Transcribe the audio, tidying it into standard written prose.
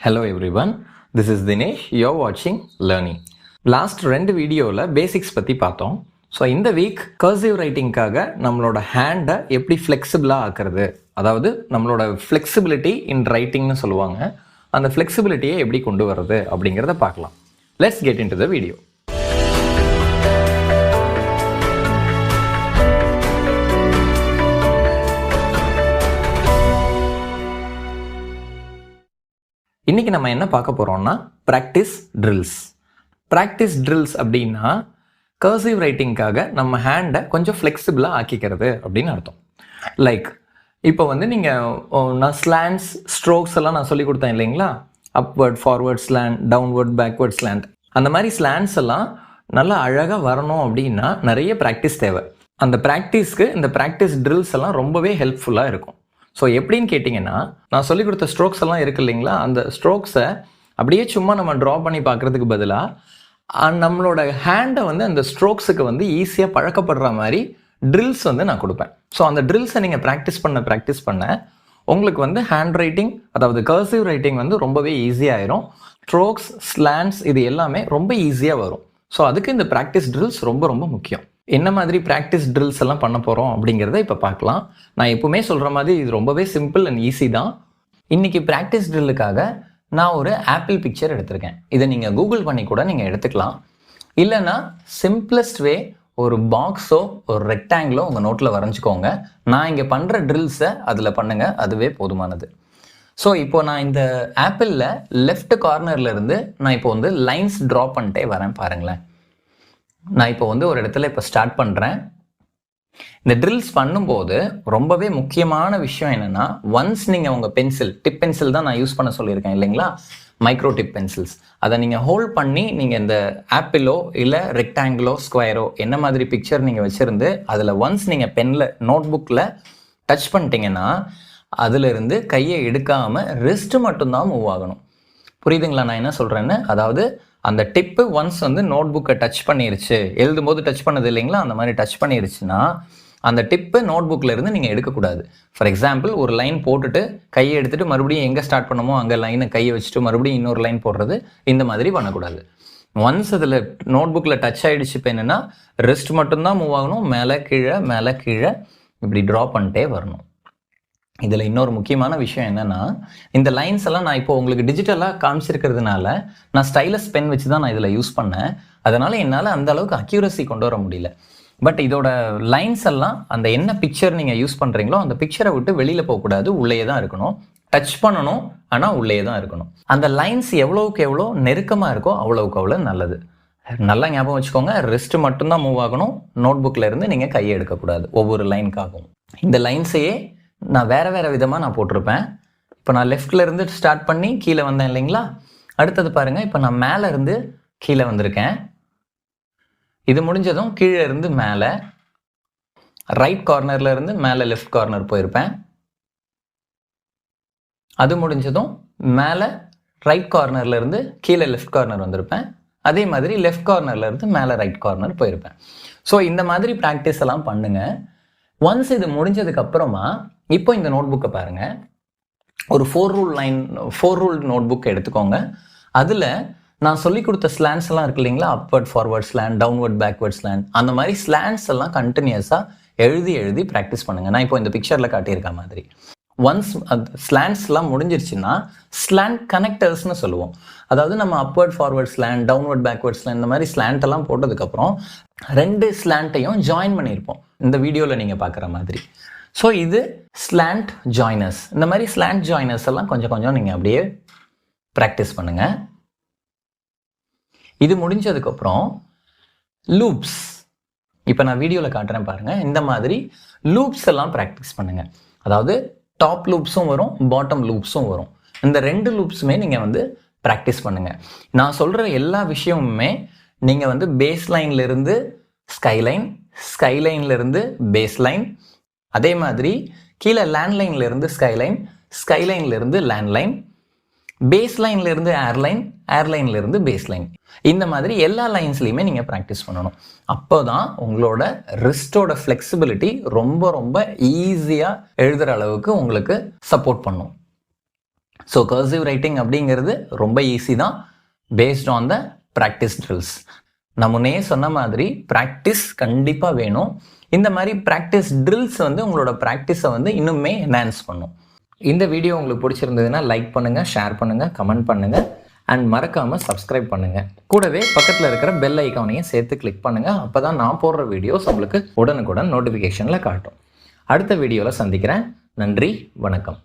Hello everyone, this is Dinesh, you're watching Learny. Last 2 வீடியோவில் basics பற்றி பார்த்தோம். So இந்த வீக் கர்சிவ் ரைட்டிங்காக நம்மளோட ஹேண்டை எப்படி ஃப்ளெக்சிபிளாக ஆக்குறது, அதாவது நம்மளோட ஃப்ளெக்சிபிலிட்டி இன் ரைட்டிங்னு சொல்லுவாங்க, அந்த ஃப்ளெக்சிபிலிட்டியை எப்படி கொண்டு வர்றது அப்படிங்கிறத பார்க்கலாம். Let's get in to the video. இன்றைக்கி நம்ம என்ன பார்க்க போகிறோம்னா ப்ராக்டிஸ் ட்ரில்ஸ் அப்படின்னா கர்சிவ் ரைட்டிங்காக நம்ம ஹேண்டை கொஞ்சம் ஃப்ளெக்சிபிளாக ஆக்கிக்கிறது அப்படின்னு அர்த்தம். லைக் இப்போ நான் ஸ்லாண்ட்ஸ் ஸ்ட்ரோக்ஸ் எல்லாம் நான் சொல்லி கொடுத்தேன் இல்லைங்களா, upward forward slant, downward backward slant, அந்த மாதிரி ஸ்லாண்ட்ஸ் எல்லாம் நல்லா அழகாக வரணும் அப்படின்னா நிறைய ப்ராக்டிஸ் தேவை. அந்த ப்ராக்டிஸ்க்கு இந்த ப்ராக்டிஸ் ட்ரில்ஸ் எல்லாம் ரொம்பவே ஹெல்ப்ஃபுல்லாக இருக்கும். ஸோ எப்படின்னு கேட்டிங்கன்னா, நான் சொல்லிக் கொடுத்த ஸ்ட்ரோக்ஸ் எல்லாம் இருக்குது இல்லைங்களா, அந்த ஸ்ட்ரோக்ஸை அப்படியே சும்மா நம்ம ட்ரா பண்ணி பார்க்குறதுக்கு பதிலாக நம்மளோட ஹேண்டை அந்த ஸ்ட்ரோக்ஸுக்கு ஈஸியாக பழக்கப்படுற மாதிரி ட்ரில்ஸ் நான் கொடுப்பேன். ஸோ அந்த ட்ரில்ஸை நீங்கள் ப்ராக்டிஸ் பண்ண உங்களுக்கு ஹேண்ட் ரைட்டிங், அதாவது கர்சிவ் ரைட்டிங் ரொம்பவே ஈஸியாகிடும். ஸ்ட்ரோக்ஸ், ஸ்லாண்ட்ஸ் இது எல்லாமே ரொம்ப ஈஸியாக வரும். ஸோ அதுக்கு இந்த ப்ராக்டிஸ் ட்ரில்ஸ் ரொம்ப ரொம்ப முக்கியம். என்ன மாதிரி ப்ராக்டிஸ் ட்ரில்ஸ் எல்லாம் பண்ண போகிறோம் அப்படிங்கிறத இப்போ பார்க்கலாம். நான் எப்பவுமே சொல்கிற மாதிரி இது ரொம்பவே சிம்பிள் அண்ட் ஈஸி தான். இன்றைக்கி ப்ராக்டிஸ் ட்ரில்லுக்காக நான் ஒரு ஆப்பிள் பிக்சர் எடுத்திருக்கேன். இதை நீங்கள் கூகுள் பண்ணி கூட நீங்கள் எடுத்துக்கலாம். இல்லைன்னா சிம்பிளஸ்ட் வே ஒரு பாக்ஸோ ஒரு ரெக்டாங்கிளோ உங்கள் நோட்டில் வரைஞ்சிக்கோங்க. நான் இங்கே பண்ணுற ட்ரில்ஸை அதில் பண்ணுங்கள், அதுவே போதுமானது. ஸோ இப்போ நான் இந்த ஆப்பிளில் லெஃப்ட் கார்னர்லேருந்து நான் இப்போ லைன்ஸ் ட்ரா பண்ணிட்டே வரேன் பாருங்களேன். நான் இப்போ ஒரு இடத்துல இப்போ ஸ்டார்ட் பண்ணுறேன். இந்த ட்ரில்ஸ் பண்ணும்போது ரொம்பவே முக்கியமான விஷயம் என்னென்னா, ஒன்ஸ் நீங்கள் உங்கள் டிப் பென்சில் தான் நான் யூஸ் பண்ண சொல்லியிருக்கேன் இல்லைங்களா, மைக்ரோ டிப் பென்சில்ஸ், அதை நீங்கள் ஹோல்ட் பண்ணி நீங்கள் இந்த ஆப்பிளோ இல்லை ரெக்டாங்கிளோ ஸ்கொயரோ என்ன மாதிரி பிக்சர் நீங்கள் வச்சுருந்து அதில் ஒன்ஸ் நீங்கள் பெனில் நோட் புக்கில் டச் பண்ணிட்டீங்கன்னா அதிலிருந்து கையை எடுக்காமல் ரிஸ்ட்டு மட்டும்தான் மூவ் ஆகணும். புரியுதுங்களா நான் என்ன சொல்கிறேன்னு? அதாவது அந்த டிப்பு ஒன்ஸ் நோட் புக்கை டச் பண்ணிருச்சு, எழுதும் போது டச் பண்ணது இல்லைங்களா, அந்த மாதிரி டச் பண்ணிருச்சுன்னா அந்த டிப்பு நோட் புக்கில் இருந்து நீங்கள் எடுக்கக்கூடாது. ஃபார் எக்ஸாம்பிள் ஒரு லைன் போட்டுட்டு கையை எடுத்துகிட்டு மறுபடியும் எங்கே ஸ்டார்ட் பண்ணமோ அங்கே லைனை கையை வச்சுட்டு மறுபடியும் இன்னொரு லைன் போடுறது, இந்த மாதிரி பண்ணக்கூடாது. ஒன்ஸ் அதில் நோட் புக்கில் டச் ஆகிடுச்சு, இப்போ என்னென்னா ரிஸ்ட் மட்டும்தான் மூவ் ஆகணும், மேலே கீழே இப்படி ட்ரா பண்ணிட்டே வரணும். இதில் இன்னொரு முக்கியமான விஷயம் என்னென்னா, இந்த லைன்ஸ் எல்லாம் நான் இப்போ உங்களுக்கு டிஜிட்டலாக காமிச்சிருக்கிறதுனால நான் ஸ்டைலஸ் பென் வச்சு தான் நான் இதில் யூஸ் பண்ணேன். அதனால் என்னால் அந்த அளவுக்கு அக்யூரசி கொண்டு வர முடியல. பட் இதோட லைன்ஸ் எல்லாம் அந்த என்ன பிக்சர் நீங்கள் யூஸ் பண்ணுறீங்களோ அந்த பிக்சரை விட்டு வெளியில் போகக்கூடாது, உள்ளேயே தான் இருக்கணும். டச் பண்ணணும், ஆனால் உள்ளேயே தான் இருக்கணும். அந்த லைன்ஸ் எவ்வளோவுக்கு எவ்வளோ நெருக்கமாக இருக்கோ அவ்வளோவுக்கு அவ்வளோ நல்லது. நல்லா ஞாபகம் வச்சுக்கோங்க, ரிஸ்ட் மட்டும்தான் மூவ் ஆகணும், நோட் புக்கில் இருந்து நீங்கள் கையை எடுக்கக்கூடாது ஒவ்வொரு லைனுக்காகவும். இந்த லைன்ஸையே நான் வேறு விதமாக நான் போட்டிருப்பேன். இப்போ நான் லெஃப்டில் இருந்து ஸ்டார்ட் பண்ணி கீழே வந்தேன் இல்லைங்களா, அடுத்தது பாருங்கள், இப்போ நான் மேலே இருந்து கீழே வந்திருக்கேன். இது முடிஞ்சதும் கீழே இருந்து மேலே, ரைட் கார்னரில் இருந்து மேலே லெஃப்ட் கார்னர் போயிருப்பேன். அது முடிஞ்சதும் மேலே ரைட் கார்னரில் இருந்து கீழே லெஃப்ட் கார்னர் வந்திருப்பேன். அதே மாதிரி லெஃப்ட் கார்னரில் இருந்து மேலே ரைட் கார்னர் போயிருப்பேன். ஸோ இந்த மாதிரி ப்ராக்டிஸ் எல்லாம் பண்ணுங்கள். ஒன்ஸ் இது முடிஞ்சதுக்கு அப்புறமா இப்போ இந்த நோட் புக்கை பாருங்கள், ஒரு 4 ரூல் நோட் புக் எடுத்துக்கோங்க. அதில் நான் சொல்லி கொடுத்த ஸ்லாண்ட்ஸ் எல்லாம் இருக்கு இல்லைங்களா, upward forward slant, downward backward slant, அந்த மாதிரி ஸ்லாண்ட்ஸ் எல்லாம் கண்டினியூஸாக எழுதி ப்ராக்டிஸ் பண்ணுங்கள். நான் இப்போ இந்த பிக்சரில் காட்டியிருக்க மாதிரி ஒன்ஸ் அந்த ஸ்லாண்ட்ஸ்லாம் முடிஞ்சிருச்சுன்னா ஸ்லாண்ட் கனெக்டர்ஸ்னு சொல்லுவோம். அதாவது நம்ம upward forward slant, downward backward slant, இந்த மாதிரி ஸ்லாண்ட் எல்லாம் போட்டதுக்கப்புறம் 2 ஸ்லாண்ட்டையும் ஜாயின் பண்ணியிருப்போம் இந்த வீடியோவில் நீங்கள் பார்க்குற மாதிரி. ஸோ இது ஸ்லாண்ட் ஜாயினர்ஸ். இந்த மாதிரி ஸ்லாண்ட் ஜாயினர்ஸ் எல்லாம் கொஞ்சம் நீங்கள் அப்படியே ப்ராக்டிஸ் பண்ணுங்கள். இது முடிஞ்சதுக்கப்புறம் லூப்ஸ், இப்போ நான் வீடியோவில் காட்டுறேன் பாருங்கள், இந்த மாதிரி லூப்ஸ் எல்லாம் ப்ராக்டிஸ் பண்ணுங்கள். அதாவது டாப் லூப்ஸும் வரும், பாட்டம் லூப்ஸும் வரும். இந்த 2 லூப்ஸுமே நீங்கள் ப்ராக்டிஸ் பண்ணுங்கள். நான் சொல்கிற எல்லா விஷயமுமே நீங்கள் பேஸ் லைன்லேருந்து ஸ்கைலைன், ஸ்கைலைன்லேருந்து பேஸ் லைன், அதே மாதிரி கீழே லேண்ட்லைன்லேருந்து ஸ்கைலைன், ஸ்கைலைன்லேருந்து லேண்ட்லைன், பேஸ் லைன்லேருந்து ஏர்லைன், ஏர்லைன்லேருந்து பேஸ் லைன், இந்த மாதிரி எல்லா லைன்ஸ்லையுமே நீங்கள் ப்ராக்டிஸ் பண்ணணும். அப்போ தான் உங்களோட ரிஸ்டோட ஃப்ளெக்சிபிலிட்டி ரொம்ப ரொம்ப ஈஸியாக எழுதுகிற அளவுக்கு உங்களுக்கு சப்போர்ட் பண்ணும். ஸோ கர்சிவ் ரைட்டிங் அப்படிங்கிறது ரொம்ப ஈஸி தான், based on the practice drills. நான் முன்னே சொன்ன மாதிரி ப்ராக்டிஸ் கண்டிப்பாக வேணும். இந்த மாதிரி ப்ராக்டிஸ் ட்ரில்ஸ் வந்து உங்களோட ப்ராக்டிஸை வந்து இன்னுமே என்ஹான்ஸ் பண்ணும். இந்த வீடியோ உங்களுக்கு பிடிச்சிருந்ததுன்னா லைக் பண்ணுங்கள், ஷேர் பண்ணுங்கள், கமெண்ட் பண்ணுங்கள் அண்ட் மறக்காமல் சப்ஸ்கிரைப் பண்ணுங்கள். கூடவே பக்கத்தில் இருக்கிற பெல் ஐக்கானையும் சேர்த்து கிளிக் பண்ணுங்கள். அப்போ தான் நான் போடுற வீடியோஸ் உங்களுக்கு உடனுக்குடன் நோட்டிஃபிகேஷனில் காட்டும். அடுத்த வீடியோவில் சந்திக்கிறேன். நன்றி, வணக்கம்.